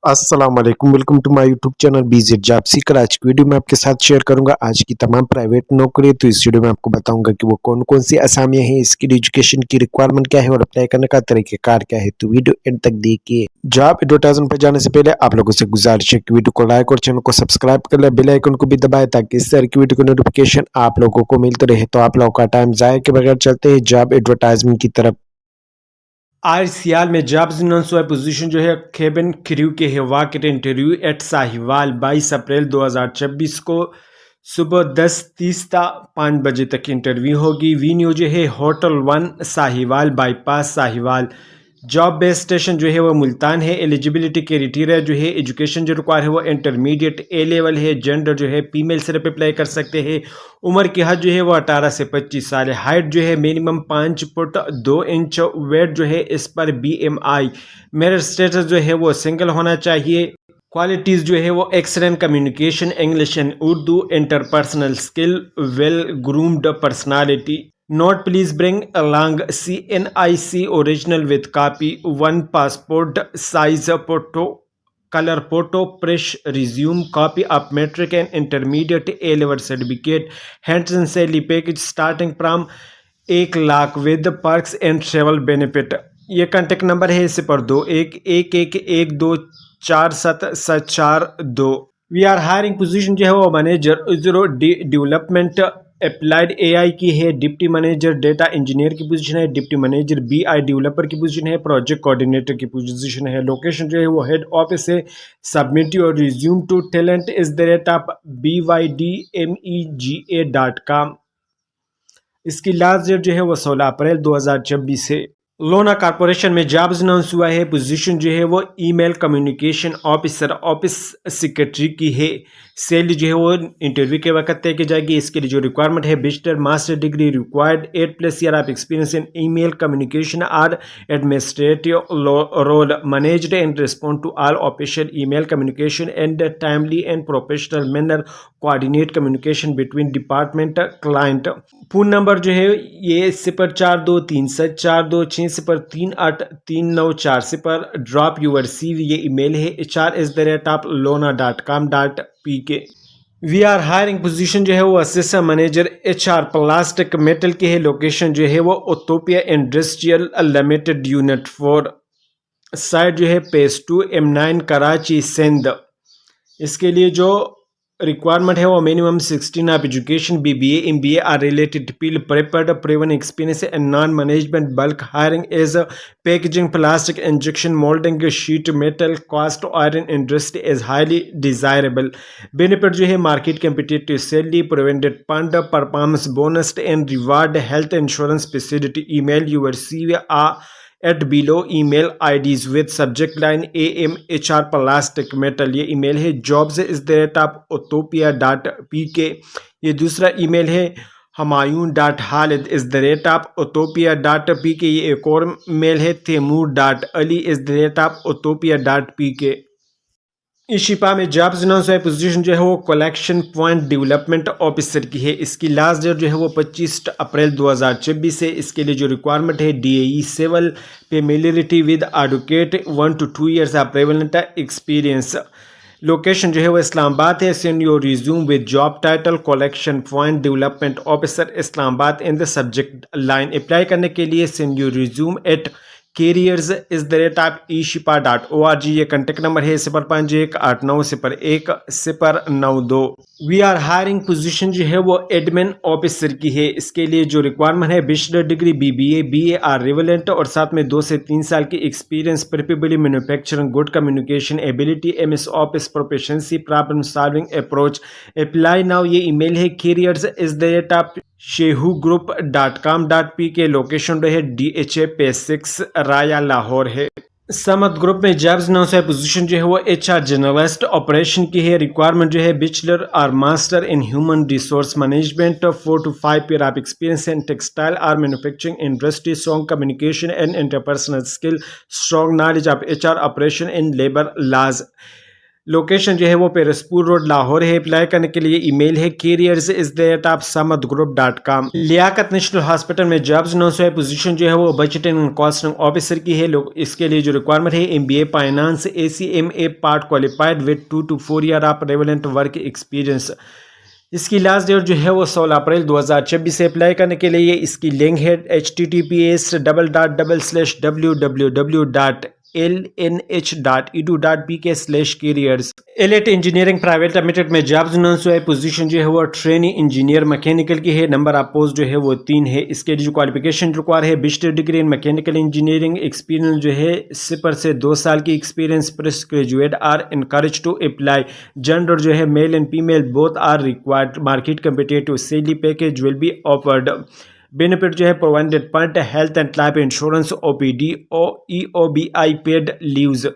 अस्सलाम वालेकुम, welcome to my YouTube channel BZ job seeker. आज की वीडियो में आपके साथ शेयर करूंगा आज की तमाम प्राइवेट नौकरी। तो इस वीडियो में आपको बताऊंगा कि वो कौन कौन सी असामियां हैं, इसकी एजुकेशन की रिक्वायरमेंट क्या है और अप्लाई करने का तरीकेकार क्या है। तो वीडियो एंड तक देखिए। जॉब एडवर्टाइजमेंट पर जाने से पहले आप लोगों से गुजारिश है कि वीडियो को लाइक और चैनल को सब्सक्राइब कर ले, बेल आइकन को भी दबाए ताकि इस तरह की वीडियो की नोटिफिकेशन आप लोगों को मिलते रहे। तो आप लोगों का टाइम जाए के बगैर चलते हैं जॉब एडवर्टाइजमेंट की तरफ। आज सियाल में जॉब्स अनाउंस हुआ पोजीशन जो है केबिन क्रू के है। वाकई इंटरव्यू एट साहिवाल 22 अप्रैल 2026 को सुबह 10:30 ता 5 बजे तक इंटरव्यू होगी। वीन्यू जो है hotel 1 Sahiwal bypass Sahiwal. Job base station जो है वो मुल्तान है। एलिजिबिलिटी क्राइटेरिया जो है एजुकेशन जो रिक्वायर है वो इंटरमीडिएट ए लेवल है। जेंडर जो है फीमेल सिर्फ अप्लाई कर सकते हैं। उम्र की हद जो है वो 18 से 25 साल है। हाइट जो है मिनिमम 5 फुट 2 इंच। वेट जो है इस पर BMI। मैरिज स्टेटस जो है वो सिंगल होना चाहिए। क्वालिटीज जो है वो excellent communication English and Urdu, interpersonal skill, well groomed personality. Note: please bring along CNIC original with copy, one passport size photo, color photo, fresh resume, copy of metric and intermediate A level certificate, hands and salary package starting from 1 lakh with perks and travel benefit। ये contact number है 0211114742। We are hiring position जो है वो manager zero development applied AI की है। Deputy manager data engineer की position है। Deputy manager BI developer की पोजीशन है। प्रोजेक्ट कोऑर्डिनेटर की पोजीशन है। लोकेशन जो है वो हेड ऑफिस है। Submit your resume to talent@bydmega.com। इसकी लास्ट डेट जो है वो 16 अप्रैल 2026 है। लोना कॉर्पोरेशन में जॉब्स अनाउंस हुआ है। पोजीशन जो है वो email communication officer office secretary की है। सैलरी जो है वो इंटरव्यू के वक्त तय की जाएगी। इसके लिए जो रिक्वायरमेंट है bachelor master degree required, 8+ year of experience in email communication और administrative role, managed and respond to all official email communication and timely and professional manner, coordinate communication between department client. Phone number जो है ये 04237626038394 drop your CV। ये email है hr@lona.com.pk। We are hiring position जो है वो assistant manager HR plastic metal की है। लोकेशन जो है वो ओथोपिया इंडस्ट्रियल लिमिटेड यूनिट 4, साइट जो है पेज 2 M9 कराची सिंध। इसके लिए जो रिक्वायरमेंट है वो minimum 16 of education, BBA MBA or related field preferred, proven experience and non management. Bulk hiring as packaging, plastic injection moulding, sheet metal, cast iron industry is highly desirable. Benefit जो है market competitive salary, provident fund, performance bonus and reward, health insurance facility. Email your CV at below email IDs with subject line AM HR plastic metal। ये email है jobs@utopia.pk। ये दूसरा email है humayun.khalid@utopia.pk। ये एक और मेल है taymoor.ali@utopia.pk। इस शिपा में जॉब्स अनाउंस है। पोजीशन जो है वो कलेक्शन पॉइंट डेवलपमेंट ऑफिसर की है। इसकी लास्ट डेट जो है वो 25 अप्रैल 2026 है। इसके लिए जो रिक्वायरमेंट है DAE civil, familiarity with advocate, 1 to 2 years of prevalent experience. Location जो है वो इस्लामाबाद है। Send your resume with job title collection point development officer Islamabad in the subject line. Apply करने के लिए send your resume eight careers@eshipa.org। ये contact number है 0518901092। We are hiring position जो है वो एडमिन ऑफिसर की है। इसके लिए जो रिक्वायरमेंट है bachelor degree, BBA BA or relevant और साथ में 2 से 3 साल की experience, preferably manufacturing, good communication ability, MS office proficiency, problem solving approach. Apply now. ये ईमेल है careers@shehugroup.com.pk। लोकेशन जो है DHA पे 6 राया लाहौर है। समत ग्रुप में जॉब्स अनाउंस है। पोजीशन जो है वो HR जर्नलिस्ट ऑपरेशन की है। रिक्वायरमेंट जो है बैचलर और master in human resource management, 4 to 5 year of experience in textile और manufacturing industry, strong communication and interpersonal skill, strong knowledge of HR operation in labour laws. Location जो है वो पेरसपुर road Lahore है। अप्लाई करने के लिए ईमेल है careers@samadgroup.com। लियाकत नेशनल हॉस्पिटल में जॉब्स 900 है। पोजीशन जो है वो बजट एंड कॉस्टिंग ऑफिसर की है। लोग इसके लिए जो रिक्वायरमेंट है MBA finance ACMA part qualified with 2 to 4 year of relevant work experience. इसकी लास्ट डेट जो है वो 16 अप्रैल 2026 से। अप्लाई करने के लिए इसकी लिंक है https://www.lnh.edu.pk/careers। AILET engineering private limited में जॉब्स अनाउंस हुआ है। पोजीशन जो है वो ट्रेनी इंजीनियर मैकेनिकल की है। नंबर ऑफ पोस्ट जो है वो 3 है। इसके लिए जो क्वालिफिकेशन रिक्वायर है bachelor degree in mechanical engineering. Experience जो है 0 से 2 साल की experience. Post graduate are encourage to apply. Gender जो है male and female both are required. Market competitive salary package will be offered. Benefit जो है provided fund health and life insurance OPD EOBI paid leaves.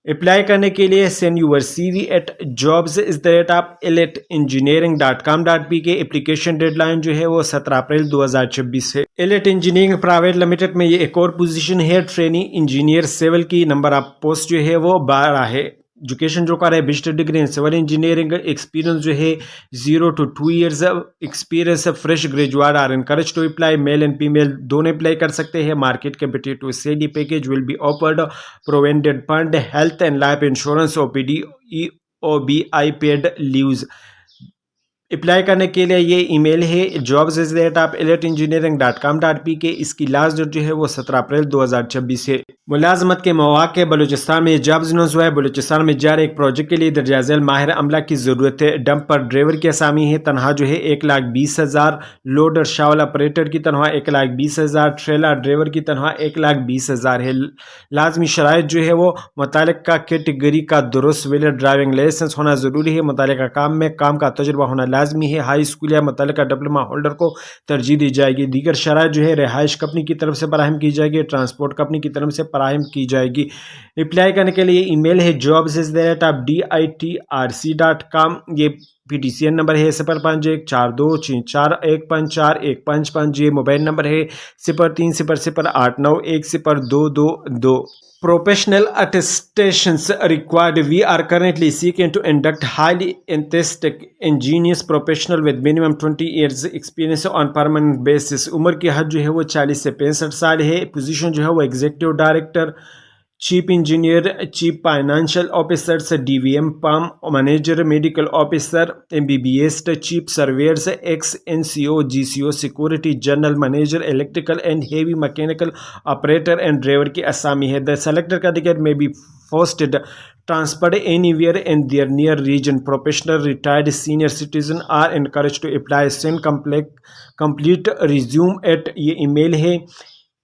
Apply करने के लिए send your CV at jobs@eliteengineering.com.pk। Application deadline जो है वो 17 अप्रैल 2026 है। Elite engineering private limited में ये एक और पोजीशन है ट्रेनी इंजीनियर सिविल की। नंबर ऑफ पोस्ट जो है वो 12 है। एजुकेशन जो कर है bachelor degree in civil engineering. Experience जो है 0 to 2 years experience. Fresh graduate are encourage to apply. Male and female दोनों अप्लाई कर सकते हैं। Market competitive salary package will be offered. Provided fund health and life insurance OPD EOBI paid leaves. Apply करने के लिए ये email है jobs@eliteengineering.com.pk। इसकी लास्ट डेट जो है वो 17 अप्रैल 2026 है। मुलाजमत के मौके बलूचिस्तान में जॉब्स अनाउंस हुआ है। बलूचिस्तान में जा रहे एक प्रोजेक्ट के लिए दर्जा झेल माहिर अमला की जरूरत है। डंप पर ड्राइवर की असामी है। तनख्वाह जो है 1,20,000। लोडर शावल ऑपरेटर की तनख्वाह 1,20,000। ट्रेलर ड्राइवर की तनख्वाह 1,20,000 है। लाजमी शराइत जो है वो मुतालिका कैटेगरी का दुरुस्त व्हीलर ड्राइविंग लाइसेंस होना जरूरी है। मुतालिका काम में काम का तजुर्बा होना लाजमी है। हाई स्कूल या मुतल्लिका डिप्लोमा होल्डर को तरजीह दी जाएगी। दीगर शराइत जो है रिहाइश कंपनी की तरफ से फराहम की जाएगी। ट्रांसपोर्ट कंपनी की तरफ से फराहम की जाएगी। अप्लाई करने के लिए ईमेल है jobs@ditrc.com। ये PTCN नंबर है 051424415415 ये मोबाइल नंबर है 0300891022। Professional attestations required. We are currently seeking to induct highly enthusiastic ingenious professional with minimum 20 years experience on permanent basis. उम्र की हद जो है वो 40 से 65 साल है। पोजीशन जो है वो executive director, chief engineer, chief financial officers, DVM palm manager, medical officer, MBBS, chief surveyor's, ex-NCO GCO, security, general manager, electrical and heavy mechanical operator and driver की असामी है। द सेलेक्टेड कैंडिडेट में be posted transferred anywhere in their near region. Professional, retired, senior citizen are encouraged to apply. Send complete resume at ये email है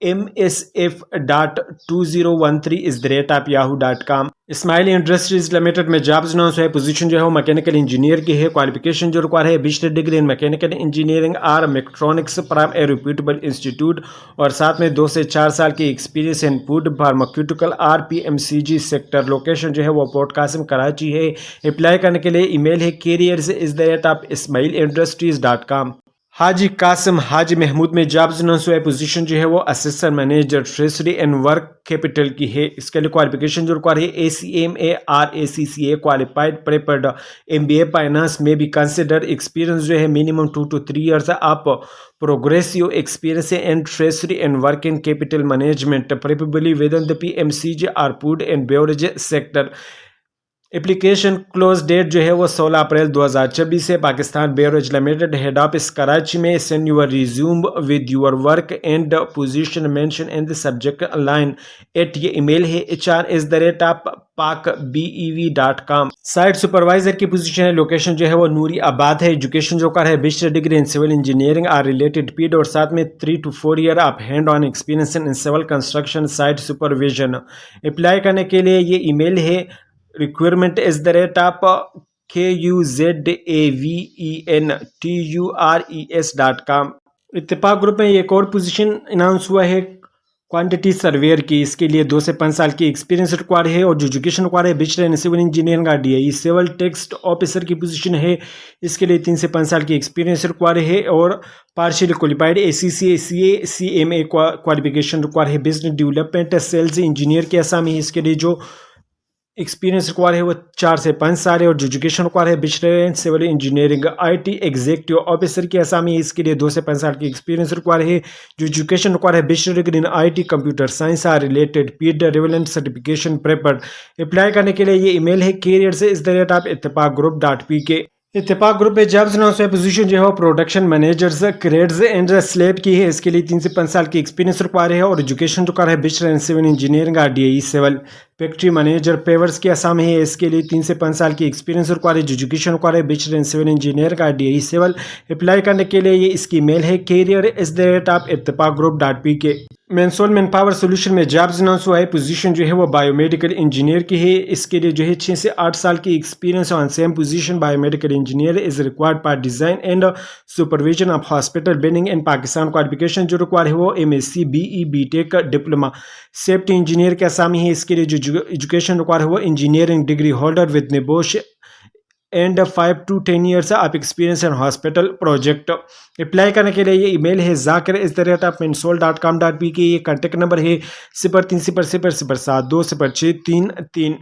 msf.2013@yahoo.com। Smile industries limited में jobs announce है। Position जो है वो mechanical engineer की है। क्वालिफिकेशन जो रिक्वायर है bachelor degree in mechanical engineering or mechatronics from a reputable institute और साथ में 2 से 4 साल की experience in food pharmaceutical RPMCG sector. Location जो है वो पोर्ट कासिम कराची है। अप्लाई करने के लिए ईमेल है careers@ismailindustries.com। हाजी कासिम हाजी महमूद में जॉब्स अनाउंस हुआ है। पोजीशन जो है वो assistant manager treasury and work capital की है। इसके लिए क्वालिफिकेशन जो रिक्वायर है ACMA or ACCA qualified preferred. MBA finance में भी कंसिडर। एक्सपीरियंस जो है मिनिमम 2 to 3 ईयर्स आप progressive experience and treasury and work in capital management preferably with in the PMCG और food and beverage sector. Application close date जो है वो 16 April 2026 से। Pakistan beverage limited head office Karachi में। Send your resume with your work and position mention in the subject line eight ये email है hr@pakbev.com। Site supervisor की position है। Location जो है वो नूरी आबाद है। एजुकेशन जो कर है bachelor degree in civil engineering और रिलेटेड फील्ड और साथ में 3 to 4 year of hand on experience in civil construction site supervision. Apply करने के लिए ये ईमेल है requirement@KUZAVENTURES.com। इत्तेफाक ग्रुप में एक और पोजीशन अनाउंस हुआ है क्वांटिटी सर्वेयर की। इसके लिए 2 से 5 साल की एक्सपीरियंस रिक्वायर है और जो एजुकेशन रिक्वायर है bachelor in civil engineering DIE civil text officer की पोजीशन है। इसके लिए 3 से 5 साल की एक्सपीरियंस रिक्वायर है और partial qualified ACCA CMA qualification require है। बिजनेस डेवलपमेंट सेल्स इंजीनियर की असामी है। इसके लिए जो एक्सपीरियंस रिक्वायर है वो 4 से 5 साल है और जो एजुकेशन रिक्वायर है bachelor in civil engineering IT executive officer की आसामी है, इसके लिए 2 से 5 साल की एक्सपीरियंस रिक्वायर है। जो एजुकेशन रिक्वायर है bachelor in IT computer science or related field relevant certification preferred. Apply करने के लिए ये ईमेल है careers@ittifaqgroup.pk। इत्तेफाक ग्रुप पे जॉब्स अनाउंस है, पोजीशन जो है वो production managers grades and slab की है, इसके लिए 3 से 5 साल की एक्सपीरियंस रिक्वायर है और एजुकेशन रिक्वायर है bachelor in civil engineering or DE civil. Factory manager pavers की आसाम है, इसके लिए 3 से 5 साल की एक्सपीरियंस रिक्वायर है, एजुकेशन रिक्वायर है bachelor in civil engineering or DE civil. Apply करने के लिए ये इसकी मेल है career@ittifaqgroup.pk। Mansol man power solution में जॉब्स अनाउंस हुआ है, पोजीशन जो है वो बायोमेडिकल इंजीनियर की है, इसके लिए जो है 6 से 8 साल की experience on same position biomedical engineer is required for design and supervision of hospital building in Pakistan. Qualification जो रिक्वायर है वो MSc BE BTech diploma. Safety engineer की आसामी है, इसके लिए जो एजुकेशन रिक्वायर है वो engineering degree holder with NEBOSH and 5 to 10 years of experience in hospital project. Apply करने के लिए ये ईमेल है zakir@mensol.com.pk। ये कॉन्टैक्ट नंबर है 030000720633।